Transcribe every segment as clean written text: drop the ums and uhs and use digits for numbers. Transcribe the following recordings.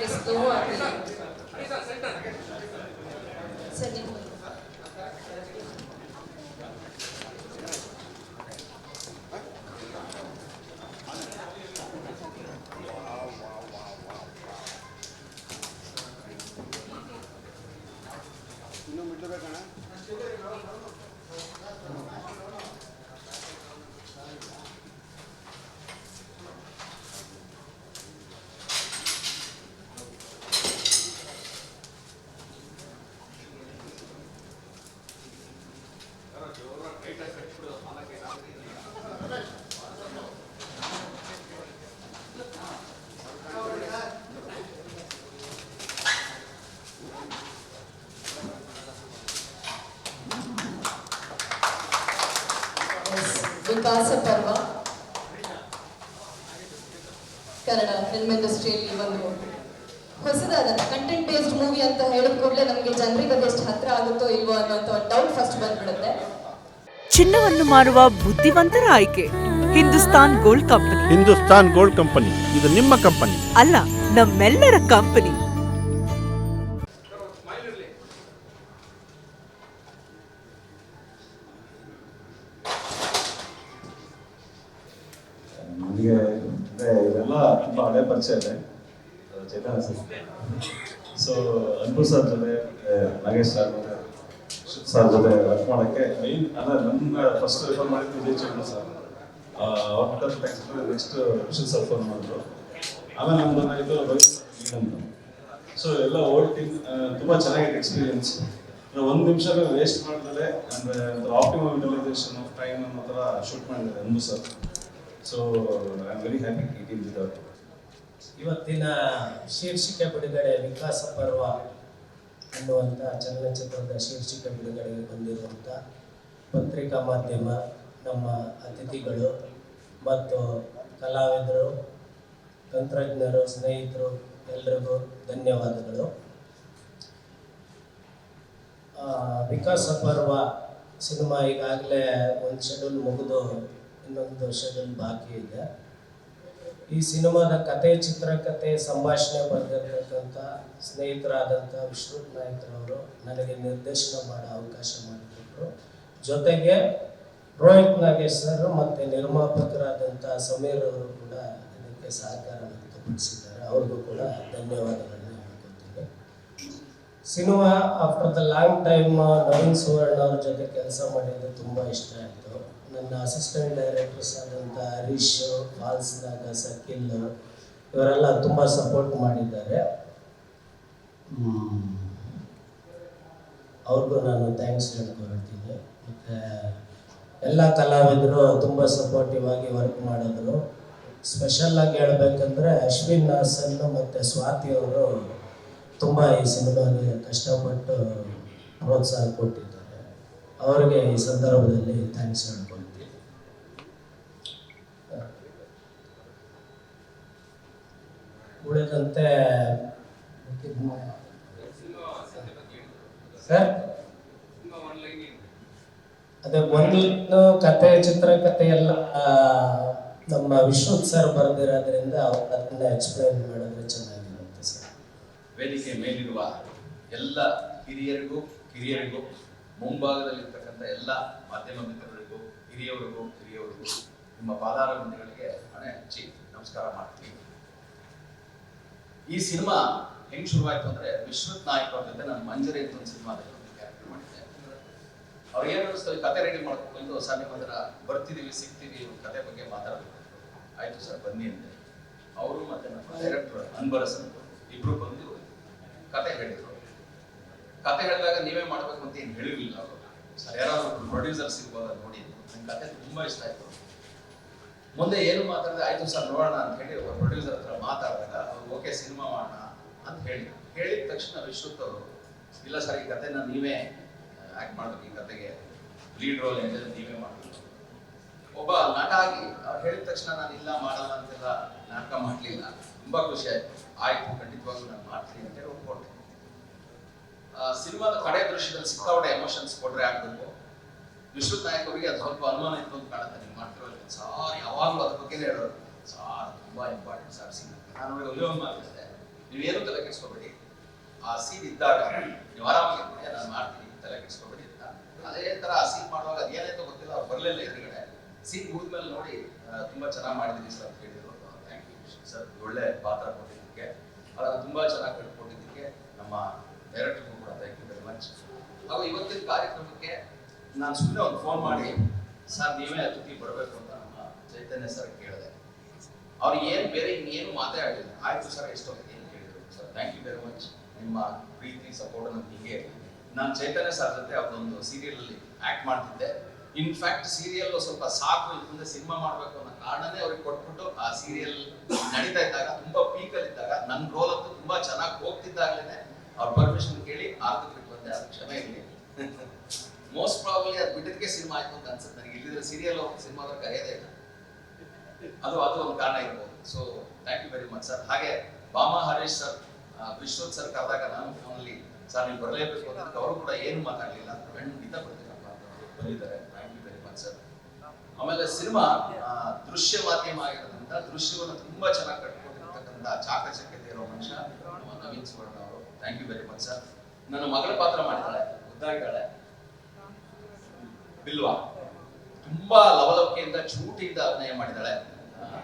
Yes, go ahead. Sir, ಇನ್ನೂ ಮಿಡ್ಲಬೇಕಣ್ಣ. ವಿಕಾಸ ಪರ್ವ ಕನ್ನಡ ಫಿಲ್ಮ್ ಇಂಡಸ್ಟ್ರಿಯಲ್ಲಿ ಒಂದು ಹೊಸದಾದ ಕಂಟೆಂಟ್ ಬೇಸ್ಡ್ ಮೂವಿ ಅಂತ ಹೇಳಿದ ಕೂಡಲೇ ನಮಗೆ ಜನರಿಗೆ ಅದೆಷ್ಟು ಹತ್ರ ಆಗುತ್ತೋ ಇಲ್ವೋ ಅನ್ನೋಂಥ ಡೌಟ್ ಫಸ್ಟ್ ಬಂದ್ಬಿಡುತ್ತೆ. ಚಿನ್ನವನ್ನು ಮಾರುವ ಬುದ್ಧಿವಂತರ ಆಯ್ಕೆ Hindustan gold company. Hindustan gold company ಇದು ನಿಮ್ಮ ಕಂಪನಿ ಅಲ್ಲ, ನಮ್ಮೆಲ್ಲರ ಕಂಪನಿ. ನನಗೆ ಇದೆಲ್ಲ ತುಂಬ ಹಳೆ ಪರಿಚಯ ಇದೆ. ಚೇತನ ಸೊ ಅನ್ಪು ಸರ್ ಜೊತೆ, ನಾಗೇಶ್ ಸರ್ ಜೊತೆ, ಸರ್ ಜೊತೆ ವರ್ಕ್ ಮಾಡೋಕ್ಕೆ ಮೈನ್ ಅಂದರೆ ನನ್ನ ಫಸ್ಟ್ ರೆಫರ್ ಮಾಡಿದ್ದು ವಿಜಯ್ ಚೇತನ ಸರ್. ಅವ್ರ ನೆಕ್ಸ್ಟ್ ವಿಶಲ್ ಸರ್ ಫೋನ್ ಮಾಡಿದ್ರು. ಆಮೇಲೆ ನಮ್ದು ಇದು ರೋಹಿತ್ ಅಂತ. ಸೊ ಎಲ್ಲ ಓಲ್ಡ್ ಟೀಮ್ ತುಂಬ ಚೆನ್ನಾಗಿದೆ ಎಕ್ಸ್ಪೀರಿಯನ್ಸ್. ಒಂದು ನಿಮಿಷ ವೇಸ್ಟ್ ಮಾಡಿದ್ರೆ ಅಂದರೆ ಆಪ್ಟಿಮಮ್ ಯುಟಿಲೈಸೇಷನ್ ಆಫ್ ಟೈಮ್ ಅನ್ನೋ ಥರ ಶೂಟ್ ಮಾಡಿದ್ದಾರೆ Anbu sir. So I am very happy team with our. ಇವತ್ತಿನ ಶೀರ್ಷಿಕೆ ಬಿಡುಗಡೆ ವಿಕಾಸ ಪರ್ವ ಅನ್ನುವಂಥ ಚಲನಚಿತ್ರದ ಶೀರ್ಷಿಕೆ ಬಿಡುಗಡೆಗೆ ಬಂದಿರುವಂಥ ಪತ್ರಿಕಾ ಮಾಧ್ಯಮ, ನಮ್ಮ ಅತಿಥಿಗಳು ಮತ್ತು ಕಲಾವಿದರು, ತಂತ್ರಜ್ಞರು, ಸ್ನೇಹಿತರು ಎಲ್ರಿಗೂ ಧನ್ಯವಾದಗಳು. ವಿಕಾಸ ಪರ್ವ ಸಿನಿಮಾ ಈಗಾಗಲೇ ಒಂದು ಶೆಡ್ಯೂಲ್ ಮುಗಿದು ಇನ್ನೊಂದು ಶೆಡ್ಯೂಲ್ ಬಾಕಿ ಇದೆ. ಈ ಸಿನಿಮಾದ ಕತೆ, ಚಿತ್ರಕಥೆ, ಸಂಭಾಷಣೆ ಬರೆದಿರ್ತಕ್ಕಂಥ ಸ್ನೇಹಿತರಾದಂಥ ವಿಶ್ವನಾಥ್ ನಾಯ್ಕರವರು ನನಗೆ ನಿರ್ದೇಶನ ಮಾಡೋ ಅವಕಾಶ ಮಾಡಿಕೊಟ್ರು. ಜೊತೆಗೆ ರೋಹಿತ್ ನಾಗೇಶ್ ಸರ್ ಮತ್ತು ನಿರ್ಮಾಪಕರಾದಂಥ ಸಮೀರ್ ಅವರು ಕೂಡ ಇದಕ್ಕೆ ಸಹಕಾರ ವ್ಯಕ್ತಪಡಿಸಿದ್ದಾರೆ. ಅವ್ರಿಗೂ ಕೂಡ ಧನ್ಯವಾದಗಳನ್ನು ಹೇಳ್ಕೊತೀನಿ. Cinema after the long time Naveen Suvarna ಅವ್ರ ಜೊತೆ ಕೆಲಸ ಮಾಡಿದ್ದು ತುಂಬ ಇಷ್ಟ ಆಯಿತು. ನನ್ನ ಅಸಿಸ್ಟೆಂಟ್ ಡೈರೆಕ್ಟರ್ಸ್ ಆದಂಥ ಹರೀಶ್, ಫಾಲ್ಸ್ನಾಗ ಸಕಿಲ್ ಇವರೆಲ್ಲ ತುಂಬ ಸಪೋರ್ಟ್ ಮಾಡಿದ್ದಾರೆ. ಅವ್ರಿಗೂ ನಾನು ಥ್ಯಾಂಕ್ಸ್ ಹೇಳ್ಕೊಳ್ತೀನಿ. ಮತ್ತು ಎಲ್ಲ ಕಲಾವಿದರು ತುಂಬ ಸಪೋರ್ಟಿವ್ ಆಗಿ ವರ್ಕ್ ಮಾಡಿದ್ರು. ಸ್ಪೆಷಲ್ಲಾಗಿ ಹೇಳ್ಬೇಕಂದ್ರೆ ಅಶ್ವಿನ್ ಹಾಸನ್ ಮತ್ತು ಸ್ವಾತಿ ಅವರು ತುಂಬ ಈ ಸಿನಿಮಾಗೆ ಕಷ್ಟಪಟ್ಟು ಪ್ರೋತ್ಸಾಹ ಕೊಟ್ಟಿದ್ದಾರೆ. ಅವರಿಗೆ ಈ ಸಂದರ್ಭದಲ್ಲಿ ಥ್ಯಾಂಕ್ಸ್ ಹೇಳ್ಕೊಳ್ತೀನಿ. ಉಳಿದಂತೆ ಸರ್ ಅದೇ ಒಂದು ಕತೆ, ಚಿತ್ರಕಥೆ ಎಲ್ಲ ನಮ್ಮ ವಿಶ್ವನಾಥ್ ಸರ್ ಬರೆದಿರೋದ್ರಿಂದ ಅದನ್ನ ಎಕ್ಸ್ಪ್ಲೈನ್ ಮಾಡಿದ್ರೆ ಚೆನ್ನಾಗಿರುತ್ತೆ ಸರ್. ವೇದಿಕೆ ಮೇಲಿರುವ ಎಲ್ಲ ಹಿರಿಯರಿಗೂ ಕಿರಿಯರಿಗೂ, ಮುಂಭಾಗದಲ್ಲಿರ್ತಕ್ಕಂಥ ಎಲ್ಲ ಮಾಧ್ಯಮ ಮಿತ್ರರಿಗೂ, ಹಿರಿಯವರಿಗೂ ನಿಮ್ಮ ಪಾದಾರ ಬಂಧುಗಳಿಗೆ ಮನೆ ಹಚ್ಚಿ ನಮಸ್ಕಾರ ಮಾಡ್ತೀನಿ. ಈ ಸಿನಿಮಾ ಹೆಂಗ್ ಶುರುವಾಯ್ತು ಅಂದ್ರೆ ವಿಶ್ವನಾಥ್ ನಾಯ್ಕ ಅವ್ರ ಜೊತೆ ನಾನು ಮಂಜರಿ ಅಂತ ಒಂದು ಸಿನಿಮಾದಲ್ಲಿ ಕ್ಯಾರೆಕ್ಟರ್ ಮಾಡಿದ್ದೆ. ಅವ್ರು ಏನು ಅನಿಸ್ತಾರೆ, ಕತೆ ರೆಡಿ ಮಾಡ್ಕೊಂಡು ಸರ್ ನಿಮ್ಮ ಹತ್ರ ಬರ್ತಿದೀವಿ, ಸಿಗ್ತೀವಿ, ಕತೆ ಬಗ್ಗೆ ಮಾತಾಡಬೇಕು. ಆಯ್ತು ಸರ್ ಬನ್ನಿ ಅಂತೆ. ಅವರು ಮತ್ತೆ ನಮ್ಮ ಡೈರೆಕ್ಟರ್ ಅನ್ಬರಸ್ ಅಂತ ಇಬ್ರು ಬಂದು ಕತೆ ಹೇಳಿದ್ರು. ಕತೆ ಹೇಳಿದಾಗ ನೀವೇ ಮಾಡ್ಬೇಕು ಅಂತ ಏನು ಹೇಳಿರ್ಲಿಲ್ಲ ಅವರು. ಸರ್ ಯಾರಾದ್ರು ಪ್ರೊಡ್ಯೂಸರ್ ಸಿಗ್ಬೋದ ನೋಡಿ, ನನ್ನ ಕತೆ ತುಂಬಾ ಇಷ್ಟ ಆಯ್ತು. ಮುಂದೆ ಏನು ಮಾತಾಡಿದ್ರೆ ಆಯ್ತು ಸರ್ ನೋಡೋಣ ಅಂತ ಹೇಳಿ ಒಬ್ಬ ಪ್ರೊಡ್ಯೂಸರ್ ಹತ್ರ ಮಾತಾಡಿದಾಗ ಅವ್ರು ಓಕೆ ಸಿನಿಮಾ ಮಾಡೋಣ ಅಂತ ಹೇಳಿದ ತಕ್ಷಣ ವಿಶ್ವತ್ ಅವರು ಇಲ್ಲ ಸರ್ ಈ ಕತೆನ ನೀವೇ ಆಕ್ಟ್ ಮಾಡ್ಬೇಕು, ಈ ಕತೆಗೆ ಲೀಡ್ ರೋಲ್ ಏನಿದೆ ನೀವೇ ಮಾಡ್ಬೇಕು. ಒಬ್ಬ ನಟ ಆಗಿ ಅವ್ರು ಹೇಳಿದ ತಕ್ಷಣ ನಾನು ಇಲ್ಲ ಮಾಡಲ್ಲ ಅಂತೆಲ್ಲ ನಾಟಕ ಮಾಡಲಿಲ್ಲ. ತುಂಬಾ ಖುಷಿ ಆಯ್ತು. ಆಯ್ತು ಖಂಡಿತವಾಗ್ಲೂ ನಾನು ಮಾಡ್ತೀನಿ ಅಂತ ಹೇಳಿ ಒಪ್ಕೊಂಡೆ. ಸಿನಿಮಾದ ಕಡೆ ದೃಶ್ಯದಲ್ಲಿ ಸಿಕ್ಕಾಪಟ್ಟೆ ಎಮೋಷನ್ಸ್ ಕೊಟ್ರೆ ಆಗ್ಬೇಕು. ವಿಶ್ವನಾಥ್ ನಾಯ್ಕ ಅವರಿಗೆ ಅದು ಸ್ವಲ್ಪ ಅನುಮಾನ ಇತ್ತು ಅಂತ ಕಾಣುತ್ತೆ. ನೀವು ಮಾಡ್ತಿರೋ ಸಾರ್ ಯಾವಾಗಲೂ ಅದ್ರ ಬಗ್ಗೆ ಹೇಳೋರು, ಸಾರ್ ತುಂಬಾ ಇಂಪಾರ್ಟೆಂಟ್ ಸಾರ್ ಸಿನಿಮಾ. ನಾನು ಅವ್ರಿಗೆ ಒಳ್ಳೆ ಒಂದು ಮಾತಿದ್ದೆ, ನೀವೇನು ತಲೆ ಕೆಡಿಸ್ಕೋಬೇಡಿ, ಆ ಸೀನ್ ಇದ್ದಾಗ ನೀವು ಆರಾಮಾಗಿ ನಾನು ಮಾಡ್ತೀನಿ, ತಲೆ ಕೆಡಿಸ್ಕೋಬೇಡಿ ಅಂತ. ಅದೇ ತರ ಆ ಸೀನ್ ಮಾಡುವಾಗ ಅದೇನಾಯ್ತೋ ಗೊತ್ತಿಲ್ಲ, ಅವ್ರು ಬರಲಿಲ್ಲ ಎದುರುಗಡೆ. ಸೀನ್ ಮುಗಿದ್ಮೇಲೆ ನೋಡಿ ತುಂಬಾ ಚೆನ್ನಾಗಿ ಮಾಡಿದ್ದೀವಿ ಸರ್ ಅಂತ ಹೇಳಿದ್ರು. ಥ್ಯಾಂಕ್ ಯು ಸರ್, ಒಳ್ಳೆ ಪಾತ್ರ ಕೊಟ್ಟಿದ್ದಕ್ಕೆ, ಅದನ್ನು ತುಂಬಾ ಚೆನ್ನಾಗಿ ಕಟ್ಕೊಟ್ಟಿದ್ದಕ್ಕೆ ನಮ್ಮ ಡೈರೆಕ್ಟರ್ಗೂ ಕೂಡ ಥ್ಯಾಂಕ್ ಯು ವೆರಿ ಮಚ್. ಹಾಗೂ ಇವತ್ತಿನ ಕಾರ್ಯಕ್ರಮಕ್ಕೆ ನಾನು ಸುಮ್ಮನೆ ಒಂದು ಫೋನ್ ಮಾಡಿ ಸರ್ ನೀವೇ ಅತಿಥಿ ಬರಬೇಕು ಅಂತ ನಮ್ಮ ಚೈತನ್ಯ ಸರ್ ಕೇಳಿದೆ. ಅವ್ರಿಗೆ ಏನು ಬೇರೆ ಇನ್ನೇನು ಮಾತೇ ಆಗಲಿಲ್ಲ. ಆಯ್ತು ಸರ್ ಎಷ್ಟೊತ್ತಿಗೆ ಏನು ಕೇಳಿದ್ರು sir, thank you very much, ನಿಮ್ಮ ಪ್ರೀತಿ ಸಪೋರ್ಟ್ ನಮ್ಗೆ ಹೀಗೆ. ನಾನು ಚೈತನ್ಯ ಸರ್ ಜೊತೆ ಅವ್ರದ್ದೊಂದು ಸೀರಿಯಲ್ ಅಲ್ಲಿ ಆಕ್ಟ್ ಮಾಡ್ತಿದ್ದೆ. ಇನ್ಫ್ಯಾಕ್ಟ್ ಸೀರಿಯಲ್ ಸ್ವಲ್ಪ ಸಾಕು, ಮುಂದೆ ಸಿನಿಮಾ ಮಾಡ್ಬೇಕು ಅನ್ನೋ ಕಾರಣನೇ ಅವ್ರಿಗೆ ಕೊಟ್ಬಿಟ್ಟು ಆ ಸೀರಿಯಲ್ ನಡೀತಾ ಇದ್ದಾಗ, ತುಂಬಾ ಪೀಕಲ್ಲಿ ಇದ್ದಾಗ, ನನ್ನ ರೋಲ್ ಅಂತೂ ತುಂಬಾ ಚೆನ್ನಾಗಿ ಹೋಗ್ತಿದ್ದಾಗಲೇ ಅವ್ರ ಪರ್ಮಿಷನ್ ಕೇಳಿ ಆರ್ಧಕ್ಕೆ ಬಿಟ್ಟು ಬಂದೆ. ಅದು ಕ್ಷಮೆ ಇರಲಿ. ಮೋಸ್ಟ್ ಪ್ರಾಬಬ್ಲಿ ಅದು ಬಿಟ್ಟಿದ್ದಕ್ಕೆ ಸಿನಿಮಾ ಆಯ್ತು ಅಂತ ಅನ್ಸುತ್ತೆ ನನಗೆ. ಇಲ್ಲಿದ್ರೆ ಸೀರಿಯಲ್ ಸಿನಿಮಾದ ಕರೆಯೋದೇ ಇಲ್ಲ. ಅದು ಒಂದು ಕಾರಣ ಇರ್ಬೋದು. So thank you very much sir. ಹಾಗೆ ಬಾಮಾ ಹರೀಶ್ ಸರ್, ವಿಶ್ವತ್ ಸರ್ ಕರೆದಾಗ ನಾನು ಫೋನಲ್ಲಿ ಸರ್ ನೀವು ಬರಲೇಬೇಕು ಅಂತ, ಅವರು ಕೂಡ ಏನು ಮಾತಾಡಲಿಲ್ಲ, ಖಂಡಿತ ಬರ್ತೀನಪ್ಪ ಅಂತ ಬಂದಿದ್ದಾರೆ. Thank you very much sir. ಆಮೇಲೆ ಸಿನಿಮಾ ದೃಶ್ಯ ಮಾಧ್ಯಮ ಆಗಿರೋದ್ರಿಂದ ದೃಶ್ಯವನ್ನು ತುಂಬಾ ಚೆನ್ನಾಗಿ ಕಟ್ಕೊಟ್ಟಿರ್ತಕ್ಕಂಥ ಚಾಕಚಕ್ಯತೆ ಇರೋ ಮನುಷ್ಯ ನವೀನ್ ಸುವರ್ಣ ಅವರು. Thank you very much sir. ನನ್ನ ಮಗಳ ಪಾತ್ರ ಮಾಡಿದ್ದಾಳೆ, ಮುದ್ದಾಗಿದ್ದಾಳೆ, ಬಿಲ್ವಾ. ತುಂಬಾ ಲವಲವಿಕೆಯಿಂದ ಚೂಟಿಯಿಂದ ಅಭಿನಯ ಮಾಡಿದ್ದಾಳೆ.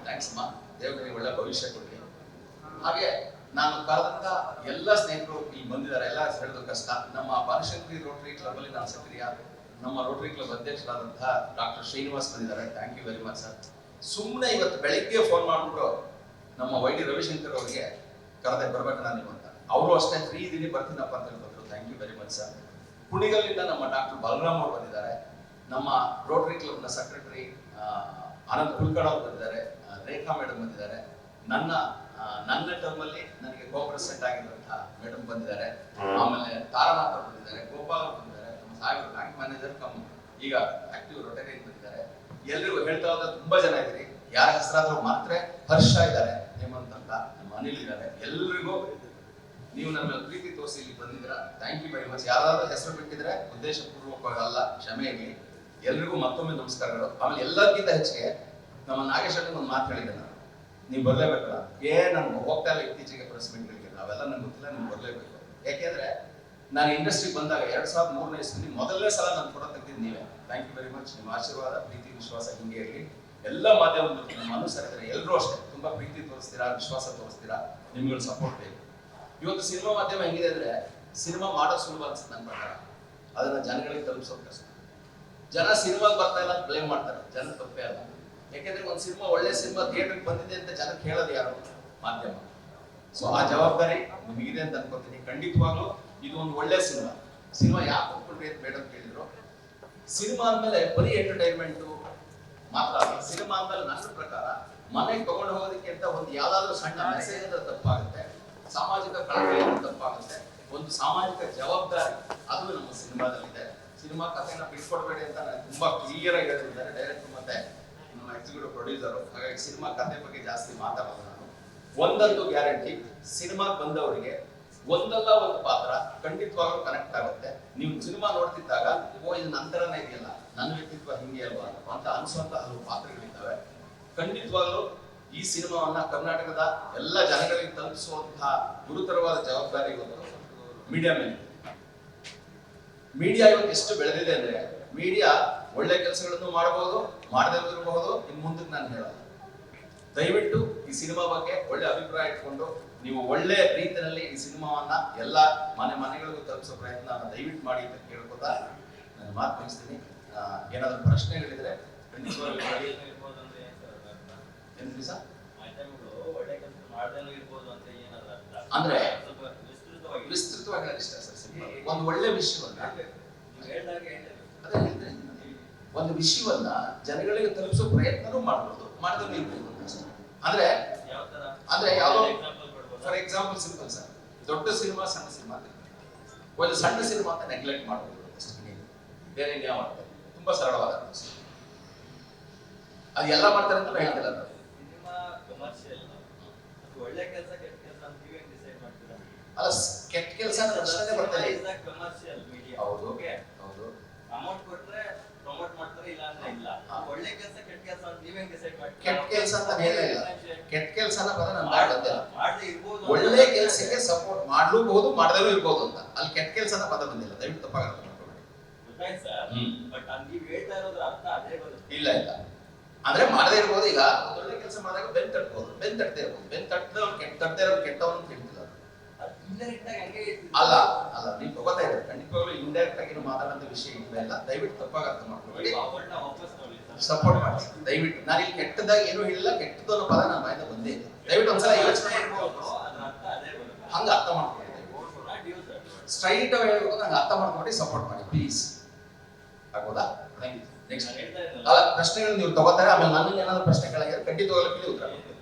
ಥ್ಯಾಂಕ್ಸ್ ಅಮ್ಮ, ದೇವರಿಗೆ ಒಳ್ಳೆ ಭವಿಷ್ಯ ಕೊಡಿ. ಹಾಗೆ ನಾನು ಕರೆದಂತ ಎಲ್ಲ ಸ್ನೇಹಿತರು ಇಲ್ಲಿ ಬಂದಿದ್ದಾರೆ. ಎಲ್ಲ ಹೇಳಿದ್ರು ಕಷ್ಟ. ನಮ್ಮ ಬನಶಂಕರಿ ರೋಟರಿ ಕ್ಲಬ್ ಅಲ್ಲಿ ನಾನು ಸಕ್ರಿಯ, ನಮ್ಮ ರೋಟರಿ ಕ್ಲಬ್ ಅಧ್ಯಕ್ಷರಾದಂತಹ ಡಾಕ್ಟರ್ ಶ್ರೀನಿವಾಸ್ ಬಂದಿದ್ದಾರೆ. Thank you very much sir. ಸುಮ್ಮನೆ ಇವತ್ತು ಬೆಳಿಗ್ಗೆ ಫೋನ್ ಮಾಡ್ಬಿಟ್ಟು ನಮ್ಮ ವೈ ಡಿ ರವಿಶಂಕರ್ ಅವರಿಗೆ ಕರೆದೆ ಬರ್ಬೇಕಣ್ಣ ನೀವು ಅಂತ. ಅವರು ಅಷ್ಟೇ ಫ್ರೀ ಇದೀನಿ ಬರ್ತೀನಪ್ಪ ಅಂತ ಹೇಳ್ಕೊಂಡ್ರು. Thank you very much sir. ಕುಣಿಗಲ್ಲಿಂದ ನಮ್ಮ ಡಾಕ್ಟರ್ ಬಲರಾಮ್ ಅವರು ಬಂದಿದ್ದಾರೆ. ನಮ್ಮ ರೋಟರಿ ಕ್ಲಬ್ನ ಸೆಕ್ರೆಟರಿ ಆನಂದ್ ಕುಲ್ಕರ್ಣ್ ಅವರು ಬಂದಿದ್ದಾರೆ. ರೇಖಾ ಮೇಡಮ್ ಬಂದಿದ್ದಾರೆ. ನನ್ನ ಟರ್ಮ್ ಅಲ್ಲಿ ನನಗೆ ಕೋ ಪ್ರೆಸಿಡೆಂಟ್ ಆಗಿರುವಂತಹ ಮೇಡಮ್ ಬಂದಿದ್ದಾರೆ. ಆಮೇಲೆ ತಾರಾನಾಥ್ ಅವರು ಬಂದಿದ್ದಾರೆ, ಗೋಪಾಲ್ ಅವರು ಬಂದಿದ್ದಾರೆ, ನಮ್ಮ ಸಾಹೇಬ್ ಬ್ಯಾಂಕ್ ಮ್ಯಾನೇಜರ್ ಕಮ್ ಈಗ ಆಕ್ಟಿವ್ ರೊಟೇರಿಯನ್ ಬಂದಿದ್ದಾರೆ. ಎಲ್ರಿಗೂ ಹೇಳ್ತಾ ಹೋದ ತುಂಬಾ ಜನ ಇದ್ದೀರಿ. ಯಾರ ಹೆಸರಾದ್ರೂ ಮಾತ್ರ ಹರ್ಷ ಇದ್ದಾರೆ, ಹೇಮಂತ್ ಅಂತ, ನಮ್ಮ ಅನಿಲ್ ಇದ್ದಾರೆ. ಎಲ್ರಿಗೂ ನೀವು ನನ್ನ ಮೇಲೆ ಪ್ರೀತಿ ತೋರಿಸಿ ಇಲ್ಲಿ ಬಂದಿದ್ದೀರಾ. Thank you very much. ಯಾರಾದ್ರೂ ಹೆಸರು ಬಿಟ್ಟಿದ್ರೆ ಉದ್ದೇಶಪೂರ್ವಕವಲ್ಲ, ಕ್ಷಮೆ ಇರಲಿ. ಎಲ್ರಿಗೂ ಮತ್ತೊಮ್ಮೆ ನಮಸ್ಕಾರಗಳು. ಆಮೇಲೆ ಎಲ್ಲಕ್ಕಿಂತ ಹೆಚ್ಚಿಗೆ ನಮ್ಮ ನಾಗೇಶ್ ಅಣ್ಣ ಒಂದು ಮಾತು ಹೇಳಿದೆ, ನಾನು ನೀವು ಬರಲೇಬೇಕಲ್ಲ. ನಾನು ಹೋಗ್ತಾ ಇಲ್ಲ ಇತ್ತೀಚೆಗೆ ಪ್ರೆಸ್ ಮೀಟ್ಗಳಿಗೆ, ಅವೆಲ್ಲ ನಂಗೆ ಗೊತ್ತಿಲ್ಲ, ನೀವು ಬರಲೇಬೇಕು. ಯಾಕೆಂದ್ರೆ ನಾನು ಇಂಡಸ್ಟ್ರಿಗೆ ಬಂದಾಗ 2003ನೇ ಇಸ್ವಿಯಲ್ಲಿ ಮೊದಲನೇ ಸಲ ನಾನು ಫೋಟೋ ತೆಗೆದಿದ್ದು ನೀವೇ. Thank you very much. ನಿಮ್ಮ ಆಶೀರ್ವಾದ, ಪ್ರೀತಿ, ವಿಶ್ವಾಸ ಹಿಂಗೆ ಇರಲಿ. ಎಲ್ಲ ಮಾಧ್ಯಮಗಳು ನಮ್ಮ ಅನುಸರಿಸಿದ್ರೆ ಎಲ್ಲರೂ ಅಷ್ಟೇ ತುಂಬಾ ಪ್ರೀತಿ ತೋರಿಸ್ತೀರಾ, ವಿಶ್ವಾಸ ತೋರಿಸ್ತೀರಾ. ನಿಮ್ಗಳ ಸಪೋರ್ಟ್ ಬೇಕು. ಇವತ್ತು ಸಿನಿಮಾ ಮಾಧ್ಯಮ ಹೆಂಗಿದೆ ಅಂದ್ರೆ, ಸಿನಿಮಾ ಮಾಡೋ ಸುಲಭ ಅನ್ಸುತ್ತೆ ನನ್ನ ಪ್ರಕಾರ, ಅದನ್ನ ಜನಗಳಿಗೆ ತಲುಪಿಸೋದು ಕಷ್ಟ. ಜನ ಸಿನಿಮಾಗೆ ಬರ್ತಾ ಇಲ್ಲ ಅಂತ ಬ್ಲೇಮ್ ಮಾಡ್ತಾರೆ. ಜನ ತಪ್ಪೇ ಅಲ್ಲ. ಯಾಕೆಂದ್ರೆ ಒಂದು ಸಿನಿಮಾ, ಒಳ್ಳೆ ಸಿನಿಮಾ ಥಿಯೇಟರ್ಗೆ ಬಂದಿದೆ ಅಂತ ಜನಕ್ಕೆ ಹೇಳೋದು ಯಾರು? ಮಾಧ್ಯಮ. ಸೊ ಆ ಜವಾಬ್ದಾರಿ ನಿಮಗಿದೆ ಅಂತ ಅನ್ಕೋತೀನಿ. ಖಂಡಿತವಾಗ್ಲೂ ಇದು ಒಂದು ಒಳ್ಳೆ ಸಿನಿಮಾ ಯಾಕೆ ಒಪ್ಕೊಂಡ್ರಿ ಅಂತ ಮೇಡಮ್ ಕೇಳಿದ್ರು. ಸಿನಿಮಾ ಅಂದ್ಮೇಲೆ ಬರೀ ಎಂಟರ್ಟೈನ್ಮೆಂಟ್ ಮಾತ್ರ ಅಲ್ಲ. ಸಿನಿಮಾ ಅಂದ್ಮೇಲೆ ನನ್ನ ಪ್ರಕಾರ ಮನೆಗೆ ತಗೊಂಡು ಹೋಗೋದಕ್ಕೆ ಅಂತ ಒಂದು ಯಾವ್ದಾದ್ರು ಸಣ್ಣ ಮೆಸೇಜ್ ಅಂದ್ರೆ ತಪ್ಪಾಗುತ್ತೆ, ಸಾಮಾಜಿಕ ಕಳಕಳಿ ತಪ್ಪಾಗುತ್ತೆ, ಒಂದು ಸಾಮಾಜಿಕ ಜವಾಬ್ದಾರಿ ಅದು ನಮ್ಮ ಸಿನಿಮಾದಲ್ಲಿದೆ. ಸಿನಿಮಾ ಕಥೆನ ಬಿಟ್ಕೊಡ್ಬೇಡಿ ಅಂತ ನಾನು ತುಂಬಾ ಕ್ಲಿಯರ್ ಆಗಿ ಹೇಳಿದ್ದಾರೆ ಡೈರೆಕ್ಟರ್ ಮತ್ತೆ ನಮ್ಮ ಎಕ್ಸಿಕ್ಯೂಟಿವ್ ಪ್ರೊಡ್ಯೂಸರ್. ಹಾಗಾಗಿ ಸಿನಿಮಾ ಕಥೆ ಬಗ್ಗೆ ಜಾಸ್ತಿ ಮಾತಾಡೋದು ನಾನು. ಒಂದಂತೂ ಗ್ಯಾರಂಟಿ, ಸಿನಿಮಾಗೆ ಬಂದವರಿಗೆ ಒಂದಲ್ಲ ಒಂದು ಪಾತ್ರ ಖಂಡಿತವಾಗ್ಲೂ ಕನೆಕ್ಟ್ ಆಗುತ್ತೆ. ನೀವು ಸಿನಿಮಾ ನೋಡ್ತಿದ್ದಾಗ ಇದು ನಂತರನೇ ಇದೆಯಲ್ಲ, ನನ್ನ ವ್ಯಕ್ತಿತ್ವ ಹಿಂಗೆ ಅಲ್ವಾ ಅಂತ ಅನಿಸುವಂತ ಹಲವು ಪಾತ್ರಗಳಿದ್ದಾವೆ. ಖಂಡಿತವಾಗ್ಲೂ ಈ ಸಿನಿಮಾವನ್ನ ಕರ್ನಾಟಕದ ಎಲ್ಲ ಜನಗಳಿಗೆ ತಲುಪಿಸುವಂತಹ ಗುರುತರವಾದ ಜವಾಬ್ದಾರಿ ಇವತ್ತು ಮೀಡಿಯಾ ಮೇಲೆ. ಮೀಡಿಯಾ ಇವತ್ತು ಎಷ್ಟು ಬೆಳೆದಿದೆ ಅಂದ್ರೆ, ಮೀಡಿಯಾ ಒಳ್ಳೆ ಕೆಲಸಗಳನ್ನು ಮಾಡಬಹುದು, ಮಾಡದೇ ಇರಬಹುದು. ಇನ್ನು ಮುಂದಕ್ಕೆ ನಾನು ಹೇಳಲ್ಲ. ದಯವಿಟ್ಟು ಈ ಸಿನಿಮಾ ಬಗ್ಗೆ ಒಳ್ಳೆ ಅಭಿಪ್ರಾಯ ಇಟ್ಕೊಂಡು ನೀವು ಒಳ್ಳೆ ರೀತಿಯಲ್ಲಿ ಈ ಸಿನಿಮಾವನ್ನ ಎಲ್ಲ ಮನೆಗಳಿಗೂ ತಲುಪಿಸೋ ಪ್ರಯತ್ನ ದಯವಿಟ್ಟು ಮಾಡಿ ಅಂತ ಕೇಳ್ಕೊತಾ ನಾನು ಮಾತು ಮುಗಿಸ್ತೀನಿ. ಏನಾದ್ರು ಪ್ರಶ್ನೆಗಳಿದ್ರೆ ಅಂದ್ರೆ ವಿಸ್ತೃತವಾಗಿ ಇಷ್ಟ ಸರ್. ಒಂದು ಒಳ್ಳೆ ವಿಷಯವನ್ನ ಒಂದು ವಿಷಯವನ್ನ ಜನಗಳಿಗೆ ತಲುಪಿಸೋ ಪ್ರಯತ್ನನೂ ಮಾಡ್ಬೋದು, ಮಾಡದೇ ಇರ್ಬೋದು ಅಂದ್ರೆ ಯಾವ್ದೋ ಫಾರ್ ಎಕ್ಸಾಂಪಲ್ ಸಿಂಪಲ್ ಸರ್, ದೊಡ್ಡ ಸಿನಿಮಾ ಸಣ್ಣ ಸಿನಿಮಾ, ಒಂದು ಸಣ್ಣ ಸಿನಿಮಾ ಅಂತ ನೆಗ್ಲೆಕ್ಟ್ ಮಾಡಬಹುದು. ಬೇರೆ ಯಾವ ಮಾಡ್ತಾರೆ, ತುಂಬಾ ಸರಳವಾದ ಅದು ಎಲ್ಲ ಮಾಡ್ತಾರೆ ಅಂತ ಹೇಳ್ತಿಲ್ಲ. ಒಳ್ಳೆ ಕೆಲಸ ಕೆಟ್ಟ ಕೆಲಸ ಅಂತ ನೀವೇ ಡಿಸೈಡ್ ಮಾಡ್ತೀರಾ? ಅಲ್ಲ, ಕೆಟ್ಟ ಕೆಲಸ ಪ್ರಶ್ನೆ ಬರ್ತಾರೆ. Commercial media. ಹೌದು ಹೌದು. ಅಮೌಂಟ್ ಕೊಟ್ರೆ ಪ್ರಮೋಟ್ ಮಾಡ್ತಾರೆ, ಇಲ್ಲ ಅಂದ್ರೆ ಇಲ್ಲ. ಒಳ್ಳೆ ಕೆಲಸ ಕೆಟ್ಟ ಕೆಲಸ ಅಂತ ನೀವೇ ಡಿಸೈಡ್ ಮಾಡ್ತೀರಾ? ಕೆಟ್ಟ ಕೆಲಸ ಅಂತ ಹೇಳಿಲ್ಲ, ಕೆಟ್ಟ ಕೆಲಸನ ಪದ ನಾನು ಮಾಡಿದ್ದೆ. ಮಾಡದೇ ಇರ್ಬೋದು. ಒಳ್ಳೆ ಕೆಲಸ ಕೆಲಸಕ್ಕೆ ಸಪೋರ್ಟ್ ಮಾಡ್ಲೂಬಹುದು ಮಾಡದಲ್ಲೂ ಇರ್ಬೋದು ಅಂತ. ಅಲ್ಲಿ ಕೆಟ್ಟ ಕೆಲಸನ ಪದ ಬಂದಿಲ್ಲ, ದಯವಿಟ್ಟು ತಪ್ಪಾಗಿ ಅರ್ಥ ಮಾಡ್ಕೊಬೇಡಿ. ಗೊತ್ತಾಯ್ತು ಸರ್, ಬಟ್ ನೀವು ಹೇಳ್ತಾ ಇರೋದ್ರ ಅರ್ಥ ಅದೇ ಬರುತ್ತೆ. ಇಲ್ಲ ಇಲ್ಲ, ಅಂದ್ರೆ ಮಾಡದೇ ಇರ್ಬೋದು. ಈಗ ಒಂದು ಒಳ್ಳೆ ಕೆಲಸ ಮಾಡಿದಾಗ ಬೆನ್ ತಟ್ಬೋದು, ಬೆನ್ ತಟ್ಟದೇ ಇರ್ಬೋದು. ಬೆನ್ ತಟ್ಟದವ್ರು ತಟ್ಟದೇ ಇರೋರು ಕೆಟ್ಟವನು ಕೆಟ್ಟಿಲ್ಲ. ಇಂಡೈರೆಕ್ಟ್ ಆಗಿ ಹಂಗೆ ಅಲ್ಲ ಅಲ್ಲ, ನೀವು ತಗೋತಾ ಇದ್ದಾರೆ ಖಂಡಿತವಾಗ್ಲೂ ಇಂಡೈರೆಕ್ಟ್ ಆಗಿ ಮಾತಾಡೋಂಥ ವಿಷಯ ಇಲ್ಲ. ದಯವಿಟ್ಟು ತಪ್ಪಾಗಿ ಅರ್ಥ ಮಾಡ್ಕೊಬೇಡಿ, ವಾಪಸ್ ನೋಡಿ ಸರ್. ಸಪೋರ್ಟ್ ಮಾಡಿ ದಯವಿಟ್ಟು. ನಾನು ಇಲ್ಲಿ ಕೆಟ್ಟದಾಗ ಏನೂ ಹೇಳಿಲ್ಲ, ಕೆಟ್ಟದ್ದು ಅನ್ನೋ ಪದ ನನ್ನ ಬಾಯಿಂದ ಬಂದೇ ಇಲ್ಲ. ದಯವಿಟ್ಟು ಒಂದ್ಸಲ ಯೋಚನೆ ಮಾಡ್ಬೋದು, ಅದ್ರ ಅರ್ಥ ಅದೇ ಬರುತ್ತೆ. ಹಂಗ ಅರ್ಥ ಮಾಡ್ಕೊಳ್ಳಿ. Not you sir. ಸ್ಟ್ರೈಟ್ ಆಗಿ ಹೇಳ್ಬೇಕು, ನಂಗೆ ಅರ್ಥ ಮಾಡ್ಕೊಂಡು ಸಪೋರ್ಟ್ ಮಾಡಿ ಪ್ಲೀಸ್. ಆಗ್ಬೋದಾ? Thank you. ನೆಕ್ಸ್ಟ್ ನಾನು ಹೇಳ್ತಾ ಇದ್ನಲ್ಲ. ಅಲ್ಲ, ಪ್ರಶ್ನೆಗಳು ನೀವು ತಗೋತಾರೆ, ಆಮೇಲೆ ನನಗೆ ಏನಾದ್ರು ಪ್ರಶ್ನೆ ಕೇಳಿದ್ರೆ ಖಂಡಿತವಾಗ್ಲೂ ಉತ್ತರ ಕೊಡ್ತೀನಿ.